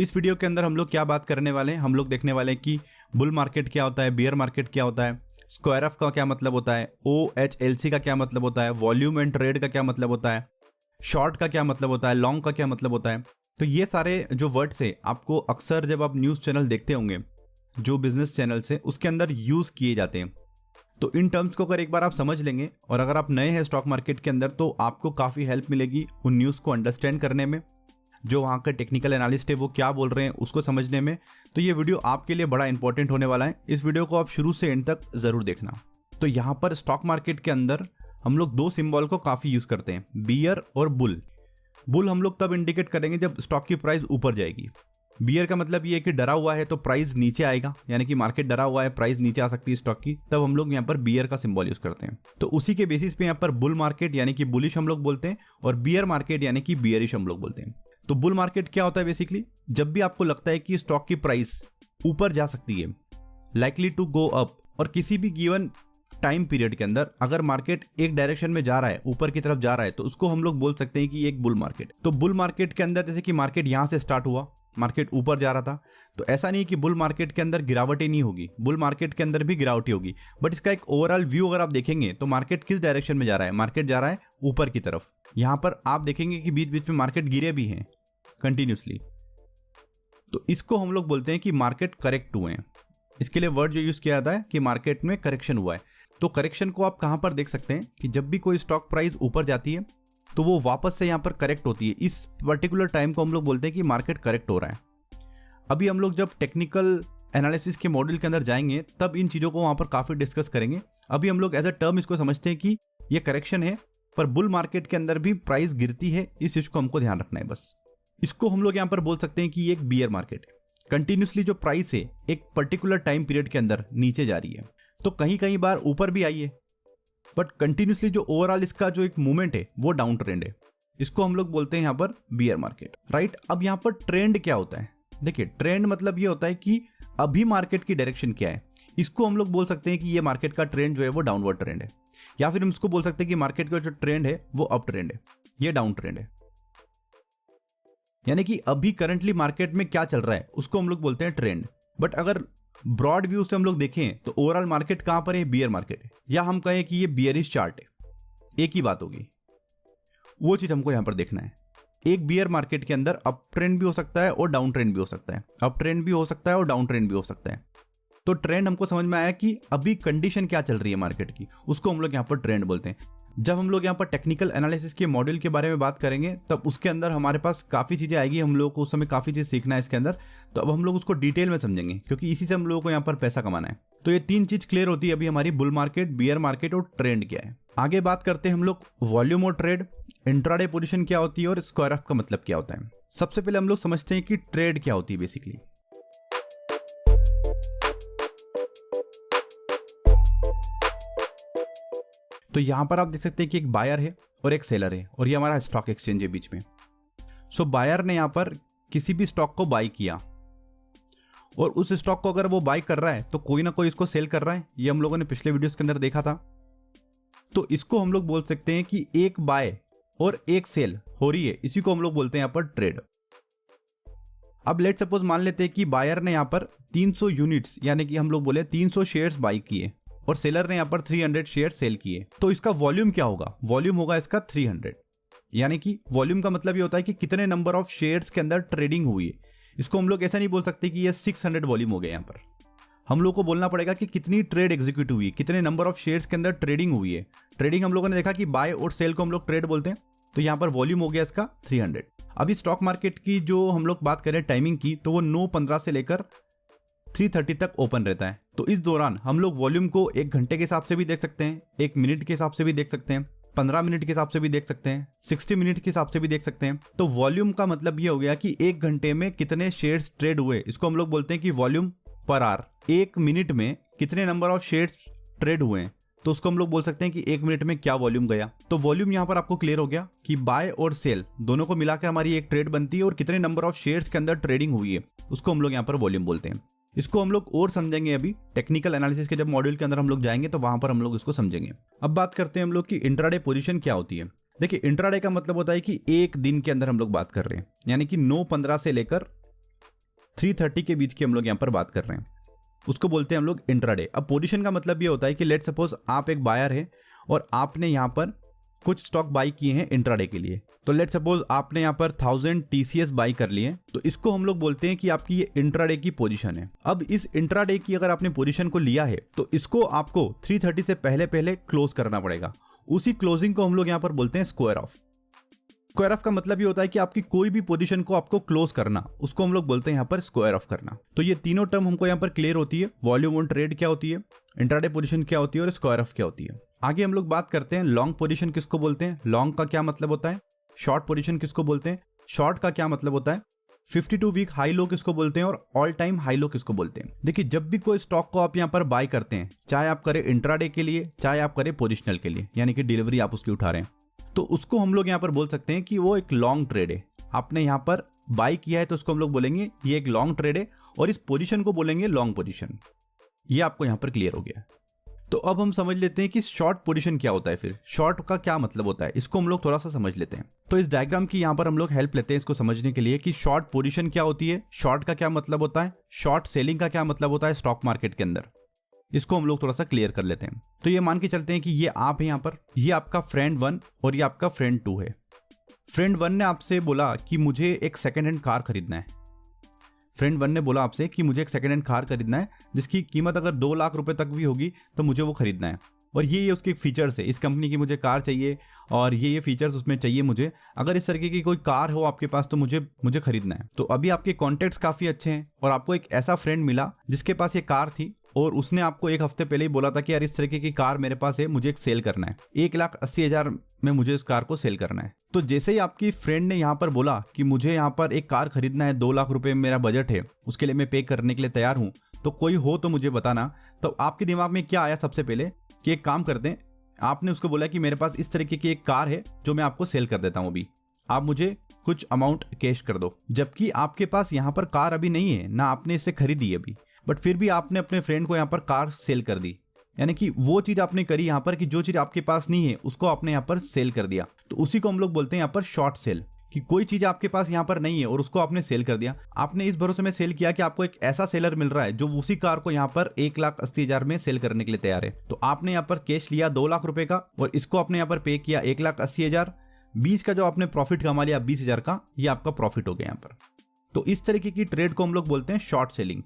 इस वीडियो के अंदर हम लोग क्या बात करने वाले हैं, हम लोग देखने वाले हैं कि बुल मार्केट क्या होता है, बियर मार्केट क्या होता है, स्क्वायर ऑफ का क्या मतलब होता है, OHLC का क्या मतलब होता है, वॉल्यूम एंड ट्रेड का क्या मतलब होता है, शॉर्ट का क्या मतलब होता है, लॉन्ग का क्या मतलब होता है। तो ये सारे जो वर्ड्स है आपको अक्सर जब आप न्यूज़ चैनल देखते होंगे, जो बिजनेस चैनल्स है उसके अंदर यूज़ किए जाते हैं। तो इन टर्म्स को अगर एक बार आप समझ लेंगे और अगर आप नए हैं स्टॉक मार्केट के अंदर तो आपको काफ़ी हेल्प मिलेगी उन न्यूज़ को अंडरस्टैंड करने में, जो वहाँ का टेक्निकल एनालिस्ट है वो क्या बोल रहे हैं उसको समझने में। तो ये वीडियो आपके लिए बड़ा इंपॉर्टेंट होने वाला है। इस वीडियो को आप शुरू से एंड तक ज़रूर देखना। तो यहाँ पर स्टॉक मार्केट के अंदर हम लोग दो सिंबल को काफ़ी यूज़ करते हैं, बियर और बुल। बुल हम लोग तब इंडिकेट करेंगे जब स्टॉक की प्राइस ऊपर जाएगी। बियर का मतलब ये है कि डरा हुआ है तो प्राइस नीचे आएगा, यानी कि मार्केट डरा हुआ है, प्राइस नीचे आ सकती है स्टॉक की, तब हम लोग यहाँ पर बियर का सिंबल यूज करते हैं। तो उसी के बेसिस पे यहाँ पर बुल मार्केट यानी कि बुलिश हम लोग बोलते हैं और बियर मार्केट यानी कि बियरिश हम लोग बोलते हैं। तो बुल मार्केट क्या होता है बेसिकली, जब भी आपको लगता है कि स्टॉक की प्राइस ऊपर जा सकती है, लाइकली टू गो अप, और किसी भी गिवन टाइम पीरियड के अंदर अगर मार्केट एक डायरेक्शन में जा रहा है, ऊपर की तरफ जा रहा है, तो उसको हम लोग बोल सकते हैं कि एक बुल मार्केट। तो बुल मार्केट के अंदर जैसे कि मार्केट यहाँ से स्टार्ट हुआ, मार्केट ऊपर जा रहा था, तो ऐसा नहीं कि बुल मार्केट के अंदर गिरावट ही नहीं होगी, बुल मार्केट के अंदर भी गिरावट ही होगी। बट इसका एक ओवरऑल व्यू अगर आप देखेंगे तो मार्केट किस डायरेक्शन में जा रहा है, मार्केट जा रहा है ऊपर की तरफ। यहाँ पर आप देखेंगे कि बीच बीच में मार्केट गिरे भी हैं कंटिन्यूसली। तो इसको हम लोग बोलते हैं कि मार्केट करेक्ट हुए हैं। इसके लिए वर्ड जो यूज किया जाता है कि मार्केट में करेक्शन हुआ है। तो करेक्शन को आप कहां पर देख सकते हैं कि जब भी कोई स्टॉक प्राइस ऊपर जाती है तो वो वापस से यहां पर करेक्ट होती है। इस पर्टिकुलर टाइम को हम लोग बोलते हैं कि मार्केट करेक्ट हो रहा है। अभी हम लोग जब टेक्निकल एनालिसिस के मॉड्यूल के अंदर जाएंगे तब इन चीज़ों को वहां पर काफ़ी डिस्कस करेंगे। अभी हम लोग एज अ टर्म इसको समझते हैं कि ये करेक्शन है, पर बुल मार्केट के अंदर भी प्राइस गिरती है, इस चीज़ को हमको ध्यान रखना है बस। इसको हम लोग यहाँ पर बोल सकते हैं कि ये एक बियर मार्केट है। कंटिन्यूसली जो प्राइस है एक पर्टिकुलर टाइम पीरियड के अंदर नीचे जा रही है, तो कहीं कहीं बार ऊपर भी आई है, बट कंटिन्यूसली जो ओवरऑल इसका जो एक मूवमेंट है वो डाउन ट्रेंड है। इसको हम लोग बोलते हैं यहाँ पर बियर मार्केट, राइट। अब यहाँ पर ट्रेंड क्या होता है, देखिए ट्रेंड मतलब ये होता है कि अभी मार्केट की डायरेक्शन क्या है। इसको हम लोग बोल सकते हैं कि ये मार्केट का ट्रेंड जो है वो डाउनवर्ड ट्रेंड है, या फिर हम इसको बोल सकते हैं कि मार्केट का जो ट्रेंड है वो अप ट्रेंड है, ये डाउन ट्रेंड है। यानी कि अभी करंटली मार्केट में क्या चल रहा है उसको हम लोग बोलते हैं ट्रेंड। बट अगर ब्रॉड व्यू से हम लोग देखें तो ओवरऑल मार्केट कहां पर है, बियर मार्केट है, या हम कहें कि ये बियरिश चार्ट है, एक ही बात होगी। वो चीज हमको यहां पर देखना है। एक बियर मार्केट के अंदर अप ट्रेंड भी हो सकता है और डाउन ट्रेंड भी हो सकता है, अप ट्रेंड भी हो सकता है और डाउन ट्रेंड भी हो सकता है। तो ट्रेंड हमको समझ में आया कि अभी कंडीशन क्या चल रही है मार्केट की, उसको हम लोग यहाँ पर ट्रेंड बोलते हैं। जब हम लोग यहाँ पर टेक्निकल एनालिसिस के मॉड्यूल के बारे में बात करेंगे तब उसके अंदर हमारे पास काफ़ी चीज़ें आएगी, हम लोगों को उस समय काफ़ी चीज़ सीखना है इसके अंदर। तो अब हम लोग उसको डिटेल में समझेंगे क्योंकि इसी से हम लोगों को यहाँ पर पैसा कमाना है। तो ये तीन चीज़ क्लियर होती है अभी हमारी, बुल मार्केट, बियर मार्केट और ट्रेंड क्या है। आगे बात करते हैं हम लोग वॉल्यूम और ट्रेड, इंट्राडे पोजीशन क्या होती है और स्क्वायर ऑफ का मतलब क्या होता है। सबसे पहले हम लोग समझते हैं कि ट्रेड क्या होती है बेसिकली। तो यहां पर आप देख सकते हैं कि एक बायर है और एक सेलर है और ये हमारा स्टॉक एक्सचेंज है बीच में। सो बायर ने यहां पर किसी भी स्टॉक को बाई किया और उस स्टॉक को अगर वो बाई कर रहा है तो कोई ना कोई इसको सेल कर रहा है, ये हम लोगों ने पिछले वीडियोस के अंदर देखा था। तो इसको हम लोग बोल सकते हैं कि एक बाय और एक सेल हो रही है, इसी को हम लोग बोलते हैं यहां पर ट्रेड। अब लेट सपोज मान लेते हैं कि बायर ने यहां पर 300 यूनिट्स यानी कि हम लोग बोले 300 शेयर्स बाई किए और सेलर ने यहाँ पर 300 शेयर सेल किए। तो इसका वॉल्यूम क्या होगा, वॉल्यूम होगा इसका 300। यानी कि वॉल्यूम का मतलब ये होता है कि कितने नंबर ऑफ शेयर्स के अंदर ट्रेडिंग हुई है। इसको हम लोग ऐसा नहीं बोल सकते कि ये 600 वॉल्यूम हो गया। यहाँ पर हम लोग को बोलना पड़ेगा कि कितनी ट्रेड एग्जीक्यूट हुई है, कितने नंबर ऑफ शेयर्स के अंदर ट्रेडिंग हुई है। ट्रेडिंग हम लोगों ने देखा कि बाय और सेल को हम लोग ट्रेड बोलते हैं, तो यहाँ पर वॉल्यूम हो गया इसका 300। अभी स्टॉक मार्केट की जो हम लोग बात करें टाइमिंग की, तो वो 9:15 से लेकर 3:30 तक ओपन रहता है। तो इस दौरान हम लोग वॉल्यूम को 1 घंटे के हिसाब से भी देख सकते हैं, 1 मिनट के हिसाब से भी देख सकते हैं, 15 मिनट के हिसाब से भी देख सकते हैं, 60 मिनट के हिसाब से भी देख सकते हैं। तो वॉल्यूम का मतलब ये हो गया कि 1 घंटे में कितने शेयर्स ट्रेड हुए, इसको हम लोग बोलते हैं कि वॉल्यूम पर आवर। 1 मिनट में कितने नंबर ऑफ शेयर्स ट्रेड हुए हैं, तो उसको हम लोग बोल सकते हैं कि 1 मिनट में क्या वॉल्यूम गया। तो वॉल्यूम यहाँ पर आपको क्लियर हो गया कि बाय और सेल दोनों को मिलाकर हमारी एक ट्रेड बनती है और कितने नंबर ऑफ शेयर्स के अंदर ट्रेडिंग हुई है उसको हम लोग यहाँ पर वॉल्यूम बोलते हैं। इसको हम लोग और समझेंगे अभी टेक्निकल एनालिसिस के जब मॉड्यूल के अंदर हम लोग जाएंगे तो वहां पर हम लोग इसको समझेंगे। अब बात करते हैं हम लोग कि इंट्राडे पोजीशन क्या होती है। देखिए इंट्राडे का मतलब होता है कि एक दिन के अंदर हम लोग बात कर रहे हैं, यानी कि 9:15 से लेकर 330 के बीच की हम लोग यहाँ पर बात कर रहे हैं, उसको बोलते हैं हम लोग इंट्राडे। अब पोजीशन का मतलब ये होता है कि लेट सपोज आप एक बायर है और आपने यहाँ पर कुछ स्टॉक बाई किए हैं इंट्राडे के लिए। तो लेट सपोज आपने यहाँ पर 1000 TCS बाई कर लिए, तो इसको हम लोग बोलते हैं कि आपकी ये इंट्राडे की पोजीशन है। अब इस इंट्राडे की अगर आपने पोजीशन को लिया है तो इसको आपको 330 से पहले पहले क्लोज करना पड़ेगा। उसी क्लोजिंग को हम लोग यहाँ पर बोलते हैं स्क्वायर ऑफ। स्क्वायर ऑफ का मतलब ये होता है कि आपकी कोई भी पोजीशन को आपको क्लोज करना, उसको हम लोग बोलते हैं यहाँ पर स्क्वायर ऑफ करना। तो ये तीनों टर्म हमको यहाँ पर क्लियर होती है। वॉल्यूम ऑन ट्रेड क्या होती है, इंट्राडे पोजीशन क्या होती है और स्क्वायर ऑफ क्या होती है। आगे हम लोग बात करते हैं लॉन्ग पोजीशन किसको बोलते हैं, लॉन्ग का क्या मतलब होता है। शॉर्ट पोजीशन किसको बोलते हैं, शॉर्ट का क्या मतलब होता है। 52 वीक हाई लो किसको बोलते हैं और ऑल टाइम हाई लो किसको बोलते हैं। देखिए, जब भी कोई स्टॉक को आप यहाँ पर बाय करते हैं, चाहे आप करें इंट्राडे के लिए चाहे आप करें पोजिशनल के लिए, यानी कि डिलीवरी आप उसकी उठा रहे हैं, तो उसको हम लोग यहाँ पर बोल सकते हैं कि वो एक लॉन्ग ट्रेड है। आपने यहाँ पर बाय किया है तो उसको हम लोग बोलेंगे ये एक लॉन्ग ट्रेड है और इस पोजीशन को बोलेंगे लॉन्ग पोजीशन। ये आपको यहाँ पर क्लियर हो गया। तो अब हम समझ लेते हैं कि शॉर्ट पोजीशन क्या होता है। फिर शॉर्ट का क्या मतलब होता है, इसको हम लोग थोड़ा सा समझ लेते हैं। तो इस डायग्राम की यहाँ पर हम लोग हेल्प लेते हैं इसको समझने के लिए कि शॉर्ट पोजीशन क्या होती है, शॉर्ट का क्या मतलब होता है, शॉर्ट सेलिंग का क्या मतलब होता है स्टॉक मार्केट के अंदर। इसको हम लोग थोड़ा सा क्लियर कर लेते हैं। तो ये मान के चलते हैं कि ये आप है यहाँ पर, ये आपका फ्रेंड 1 और ये आपका फ्रेंड 2 है। फ्रेंड 1 ने आपसे बोला कि मुझे एक सेकेंड हैंड कार खरीदना है। फ्रेंड 1 ने बोला आपसे कि मुझे एक सेकेंड हैंड कार खरीदना है जिसकी कीमत अगर 2 लाख रुपए तक भी होगी तो मुझे वो खरीदना है, और ये उसके फीचर्स है, इस कंपनी की मुझे कार चाहिए और ये फीचर्स उसमें चाहिए मुझे। अगर इस तरीके की कोई कार हो आपके पास तो मुझे खरीदना है। तो अभी आपके कॉन्टेक्ट्स काफ़ी अच्छे हैं और आपको एक ऐसा फ्रेंड मिला जिसके पास ये कार थी और उसने आपको एक हफ्ते पहले ही बोला था कि यार इस तरीके की कार मेरे पास है, मुझे एक सेल करना है, 1,80,000 में मुझे इस कार को सेल करना है। तो जैसे ही आपकी फ्रेंड ने यहाँ पर बोला कि मुझे यहाँ पर एक कार खरीदना है, 2 लाख रुपए मेरा बजट है, उसके लिए मैं पे करने के लिए तैयार हूँ, तो कोई हो तो मुझे बताना। तो आपके दिमाग में क्या आया सबसे पहले कि एक काम करते हैं, आपने उसको बोला कि मेरे पास इस तरीके की एक कार है जो मैं आपको सेल कर देता हूँ, अभी आप मुझे कुछ अमाउंट कैश कर दो। जबकि आपके पास यहाँ पर कार अभी नहीं है, ना आपने इसे खरीदी अभी, बट फिर भी आपने अपने फ्रेंड को यहाँ पर कार सेल कर दी। यानी कि वो चीज आपने करी यहाँ पर कि जो चीज आपके पास नहीं है उसको आपने यहाँ पर सेल कर दिया। तो उसी को हम लोग बोलते हैं यहाँ पर शॉर्ट सेल, कि कोई चीज आपके पास यहाँ पर नहीं है और उसको आपने सेल कर दिया। आपने इस भरोसे में सेल किया कि आपको एक ऐसा सेलर मिल रहा है जो उसी कार को यहाँ पर 1,80,000 में सेल करने के लिए तैयार है। तो आपने यहाँ पर कैश लिया 2 लाख रुपए का और इसको आपने यहाँ पर पे किया 1,80,000। 20 का जो आपने प्रॉफिट कमा लिया 20,000 का, ये आपका प्रॉफिट हो गया यहाँ पर। तो इस तरीके की ट्रेड को हम लोग बोलते हैं शॉर्ट सेलिंग,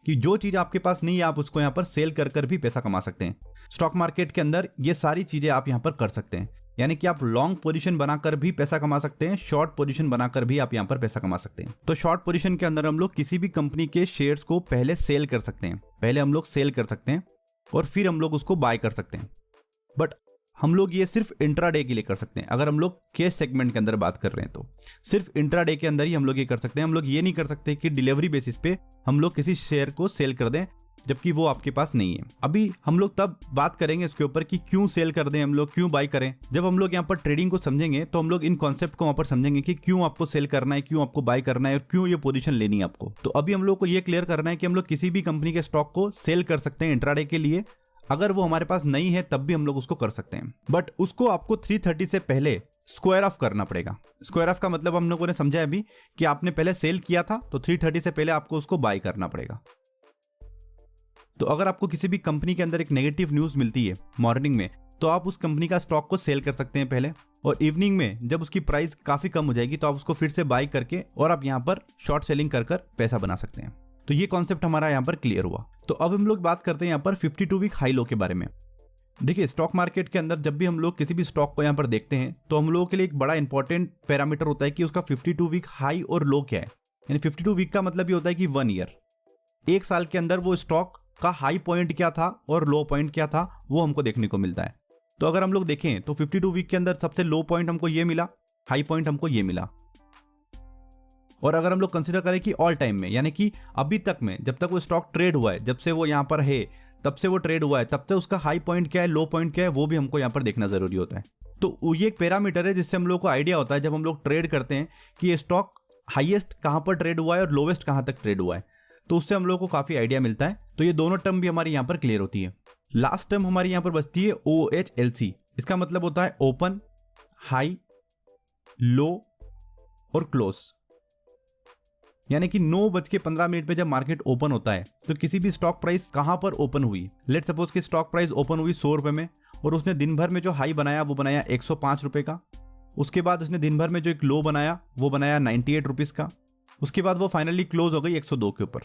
कि जो चीज आपके पास नहीं है आप उसको यहाँ पर सेल कर भी पैसा कमा सकते हैं। स्टॉक मार्केट के अंदर ये सारी चीजें आप यहाँ पर कर सकते हैं, यानी कि आप लॉन्ग पोजीशन बनाकर भी पैसा कमा सकते हैं, शॉर्ट पोजीशन बनाकर भी आप यहाँ पर पैसा कमा सकते हैं। तो शॉर्ट पोजीशन के अंदर हम लोग किसी भी कंपनी के शेयर्स को पहले सेल कर सकते हैं, पहले हम लोग सेल कर सकते हैं और फिर हम लोग उसको बाय कर सकते हैं। बट हम लोग ये सिर्फ इंट्राडे के लिए कर सकते हैं। अगर हम लोग कैश सेगमेंट के अंदर बात कर रहे हैं तो सिर्फ इंट्राडे के अंदर ही हम लोग ये कर सकते हैं। हम लोग ये नहीं कर सकते कि डिलीवरी बेसिस पे हम लोग किसी शेयर को सेल कर दें जबकि वो आपके पास नहीं है। अभी हम लोग तब बात करेंगे इसके ऊपर कि क्यों सेल कर दें हम लोग, क्यों बाय करें। जब हम लोग यहाँ पर ट्रेडिंग को समझेंगे तो हम लोग इन कॉन्सेप्ट को वहाँ पर समझेंगे कि क्यों आपको सेल करना है, क्यों आपको बाय करना है और क्यों ये पोजीशन लेनी है आपको। तो अभी हम लोग को ये क्लियर करना है कि हम लोग किसी भी कंपनी के स्टॉक को सेल कर सकते हैं इंट्राडे के लिए। अगर वो हमारे पास नहीं है तब भी हम लोग उसको कर सकते हैं, बट उसको आपको 330 से पहले स्क्वायर ऑफ करना पड़ेगा। स्क्वायर ऑफ का मतलब हम लोगों ने समझा अभी कि आपने पहले सेल किया था तो 330 से पहले आपको उसको बाय करना पड़ेगा। तो अगर आपको किसी भी कंपनी के अंदर एक नेगेटिव न्यूज मिलती है मॉर्निंग में, तो आप उस कंपनी का स्टॉक को सेल कर सकते हैं पहले, और इवनिंग में जब उसकी प्राइस काफी कम हो जाएगी तो आप उसको फिर से बाय करके और आप यहाँ पर शॉर्ट सेलिंग कर पैसा बना सकते हैं। तो ये कॉन्सेप्ट हमारा यहाँ पर क्लियर हुआ। तो अब हम लोग बात करते हैं यहाँ पर 52 वीक हाई लो के बारे में। देखिए, स्टॉक मार्केट के अंदर जब भी हम लोग किसी भी स्टॉक को यहाँ पर देखते हैं तो हम लोगों के लिए एक बड़ा इंपॉर्टेंट पैरामीटर होता है कि उसका 52 वीक हाई और लो क्या है। यानी 52 वीक का मतलब ये होता है कि 1 ईयर, 1 साल के अंदर वो स्टॉक का हाई पॉइंट क्या था और लो पॉइंट क्या था वो हमको देखने को मिलता है। तो अगर हम लोग देखें तो 52 वीक के अंदर सबसे लो पॉइंट हमको ये मिला, हाई पॉइंट हमको ये मिला। और अगर हम लोग कंसीडर करें कि ऑल टाइम में, यानी कि अभी तक में जब तक वो स्टॉक ट्रेड हुआ है, जब से वो यहाँ पर है तब से वो ट्रेड हुआ है, तब से उसका हाई पॉइंट क्या है, लो पॉइंट क्या है, वो भी हमको यहाँ पर देखना जरूरी होता है। तो ये एक पैरामीटर है जिससे हम लोग को आइडिया होता है जब हम लोग ट्रेड करते हैं कि ये स्टॉक हाईएस्ट कहाँ पर ट्रेड हुआ है और लोवेस्ट कहाँ तक ट्रेड हुआ है, तो उससे हम लोग को काफी आइडिया मिलता है। तो ये दोनों टर्म भी हमारी यहाँ पर क्लियर होती है। लास्ट टर्म हमारी यहाँ पर बचती है OHLC। इसका मतलब होता है ओपन, हाई, लो और क्लोज। यानी कि 9:15 पे जब मार्केट ओपन होता है तो किसी भी स्टॉक प्राइस कहां पर ओपन हुई, लेट सपोज कि स्टॉक प्राइस ओपन हुई 100 रुपए में और उसने दिन भर में जो हाई बनाया वो बनाया 105 रुपए का। उसके बाद उसने दिन भर में जो एक लो बनाया वो बनाया 98 रुपीज का। उसके बाद वो फाइनली क्लोज हो गई 102 के ऊपर।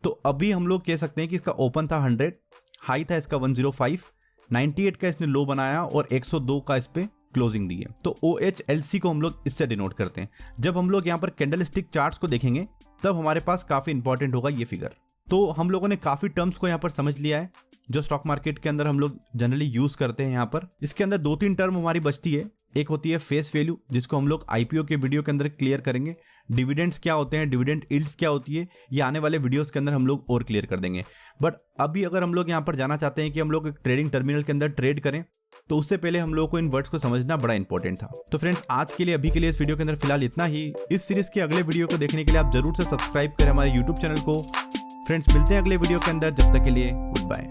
तो अभी हम लोग कह सकते हैं कि इसका ओपन था 100, हाई था इसका 105, 98 का इसने लो बनाया और 102 का इस पे क्लोजिंग दी है। तो OHLC को हम लोग इससे डिनोट करते हैं। जब हम लोग यहाँ पर कैंडलस्टिक चार्ट्स को देखेंगे तब हमारे पास काफी इंपॉर्टेंट होगा ये फिगर। तो हम लोगों ने काफी टर्म्स को यहाँ पर समझ लिया है जो स्टॉक मार्केट के अंदर हम लोग जनरली यूज करते हैं। यहाँ पर इसके अंदर 2-3 टर्म हमारी बचती है। एक होती है फेस वैल्यू, जिसको हम लोग IPO के वीडियो के अंदर क्लियर करेंगे। डिविडेंड्स क्या होते हैं, डिविडेंड यील्ड्स क्या होती है, ये आने वाले वीडियोस के अंदर हम लोग और क्लियर कर देंगे। बट अभी अगर हम लोग यहाँ पर जाना चाहते हैं कि हम लोग एक ट्रेडिंग टर्मिनल के अंदर ट्रेड करें तो उससे पहले हम लोगों को इन वर्ड्स को समझना बड़ा इंपॉर्टेंट था। तो फ्रेंड्स आज के लिए अभी के लिए इस वीडियो के अंदर फिलहाल इतना ही। इस सीरीज के अगले वीडियो को देखने के लिए आप जरूर से सब्सक्राइब करें हमारे यूट्यूब चैनल को। फ्रेंड्स मिलते हैं अगले वीडियो के अंदर, जब तक के लिए गुड बाय।